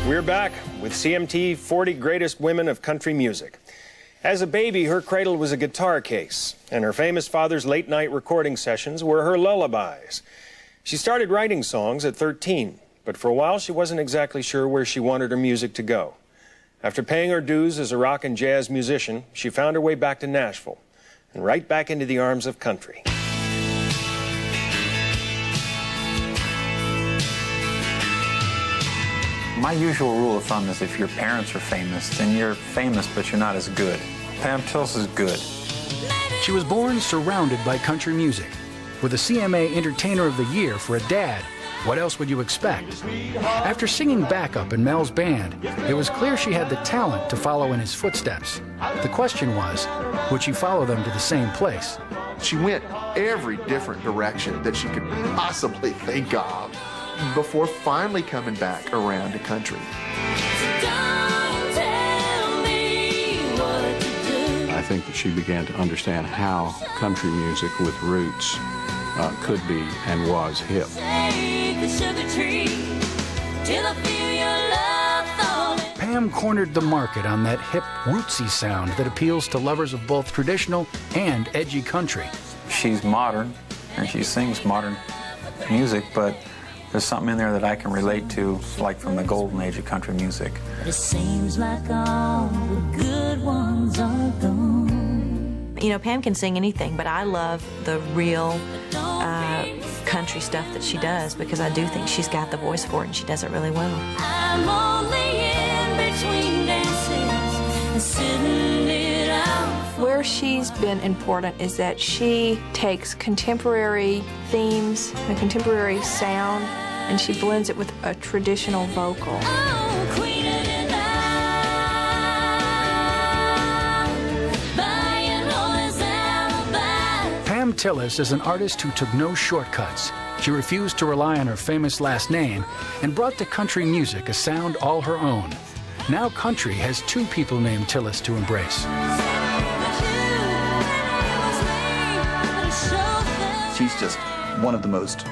We're back with CMT 40 Greatest Women of Country Music. As a baby, her cradle was a guitar case, and her famous father's late-night recording sessions were her lullabies. She started writing songs at 13, but for a while she wasn't exactly sure where she wanted her music to go. After paying her dues as a rock and jazz musician, she found her way back to Nashville, and right back into the arms of country. My usual rule of thumb is if your parents are famous, then you're famous, but you're not as good. Pam Tillis is good. She was born surrounded by country music. With a CMA Entertainer of the Year for a dad, what else would you expect? After singing backup in Mel's band, it was clear she had the talent to follow in his footsteps. The question was, would she follow them to the same place? She went every different direction that she could possibly think of before finally coming back around to country. I think that she began to understand how country music with roots could be and was hip. Pam cornered the market on that hip, rootsy sound that appeals to lovers of both traditional and edgy country. She's modern, and she sings modern music, but there's something in there that I can relate to, like from the golden age of country music. It seems like all the good ones are gone. You know, Pam can sing anything, but I love the real country stuff that she does because I do think she's got the voice for it and she does it really well. I'm only in between dances and sitting it out. Where she's been important is that she takes contemporary themes, a contemporary sound, and she blends it with a traditional vocal. Oh, queen of the night, buying all this alibi. Pam Tillis is an artist who took no shortcuts. She refused to rely on her famous last name and brought to country music a sound all her own. Now country has two people named Tillis to embrace. She's just one of the most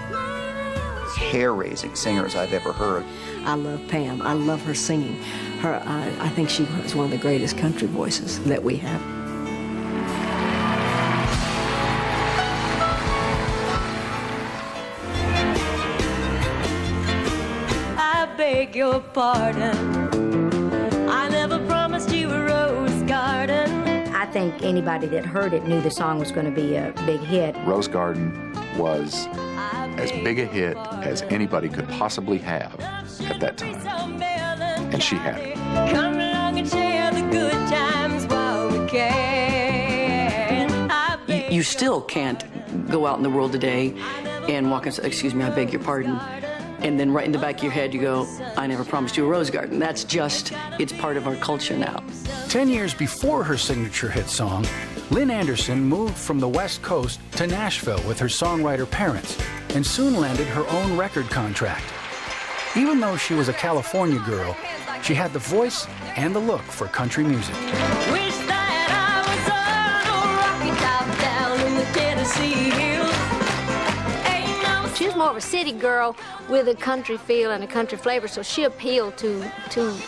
hair-raising singers I've ever heard. I love Pam. I love her singing. I think she was one of the greatest country voices that we have. I beg your pardon. I never promised you a rose garden. I think anybody that heard it knew the song was going to be a big hit. Rose Garden was as big a hit as anybody could possibly have at that time, and she had it. Come along and share the good times while we can. You still can't go out in the world today and walk and say, excuse me, I beg your pardon. And then right in the back of your head you go, I never promised you a rose garden. That's just, it's part of our culture now. 10 years before her signature hit song, Lynn Anderson moved from the West Coast to Nashville with her songwriter parents and soon landed her own record contract. Even though she was a California girl, she had the voice and the look for country music. Wish that I was on a rocky top down in the Tennessee hills. She was more of a city girl with a country feel and a country flavor, so she appealed to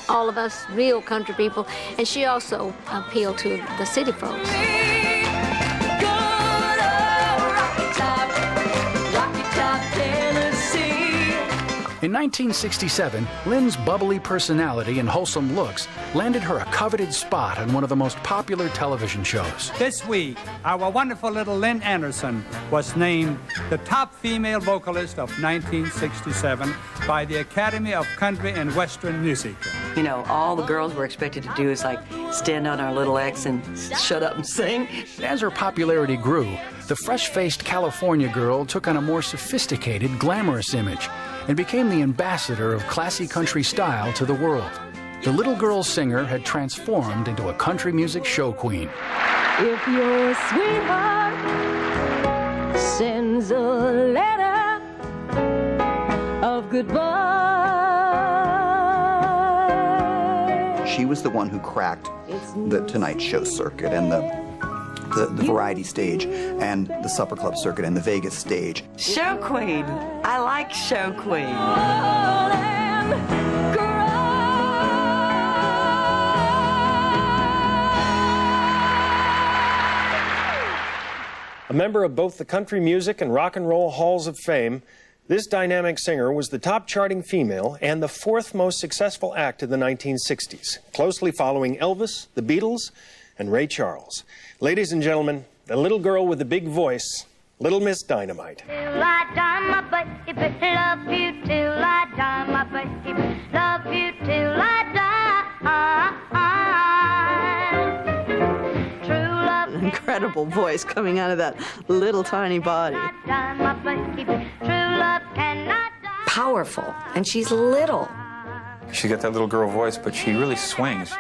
all of us real country people, and she also appealed to the city folks. In 1967, Lynn's bubbly personality and wholesome looks landed her a coveted spot on one of the most popular television shows. This week, our wonderful little Lynn Anderson was named the top female vocalist of 1967 by the Academy of Country and Western Music. You know, all the girls were expected to do is like stand on our little X and shut up and sing. As her popularity grew, the fresh-faced California girl took on a more sophisticated, glamorous image and became the ambassador of classy country style to the world. The little girl singer had transformed into a country music show queen. If your sweetheart sends a letter of goodbye. She was the one who cracked the Tonight Show circuit and the variety stage and the supper club circuit and the Vegas stage. Show queen. I like show queen. A member of both the Country Music and Rock and Roll Halls of Fame, this dynamic singer was the top charting female and the fourth most successful act of the 1960s, closely following Elvis, the Beatles, and Ray Charles. Ladies and gentlemen, the little girl with the big voice, Little Miss Dynamite. Till I die, my baby, love you till I die, my baby, love you till I die. True love. An incredible voice coming out of that little tiny body. Powerful, and she's little. She's got that little girl voice, but she really swings.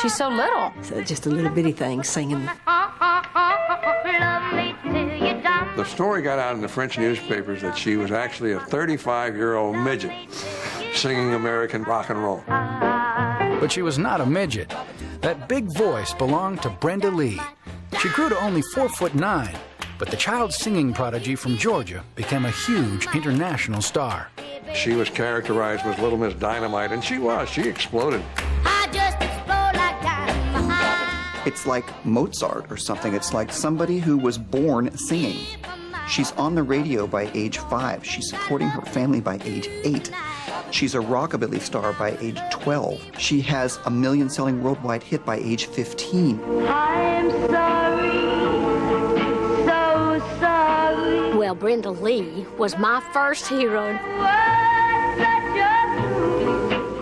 She's so little. So just a little bitty thing singing. The story got out in the French newspapers that she was actually a 35-year-old midget singing American rock and roll. But she was not a midget. That big voice belonged to Brenda Lee. She grew to only 4'9", but the child singing prodigy from Georgia became a huge international star. She was characterized as Little Miss Dynamite, and she was. She exploded. I just explode like dynamite. It's like Mozart or something. It's like somebody who was born singing. She's on the radio by age 5. She's supporting her family by age 8. She's a rockabilly star by age 12. She has a million-selling worldwide hit by age 15. I'm sorry, so sorry. Well, Brenda Lee was my first hero.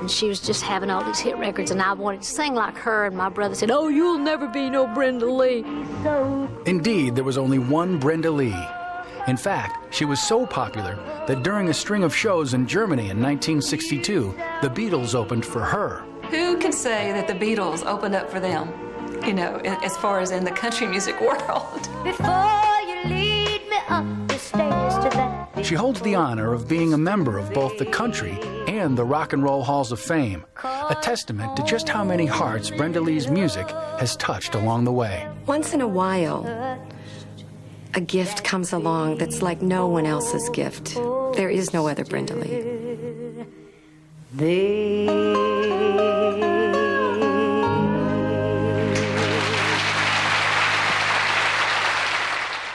And she was just having all these hit records, and I wanted to sing like her, and my brother said, "Oh, you'll never be no Brenda Lee." Indeed, there was only one Brenda Lee. In fact, she was so popular that during a string of shows in Germany in 1962, the Beatles opened for her. Who can say that the Beatles opened up for them, you know, as far as in the country music world? Before you lead me up the stairs to that. She holds the honor of being a member of both the Country and the Rock and Roll Halls of Fame, a testament to just how many hearts Brenda Lee's music has touched along the way. Once in a while, a gift comes along that's like no one else's gift. There is no other Brenda Lee.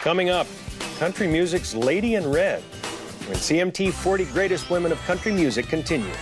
Coming up, country music's Lady in Red, when CMT 40 Greatest Women of Country Music continues.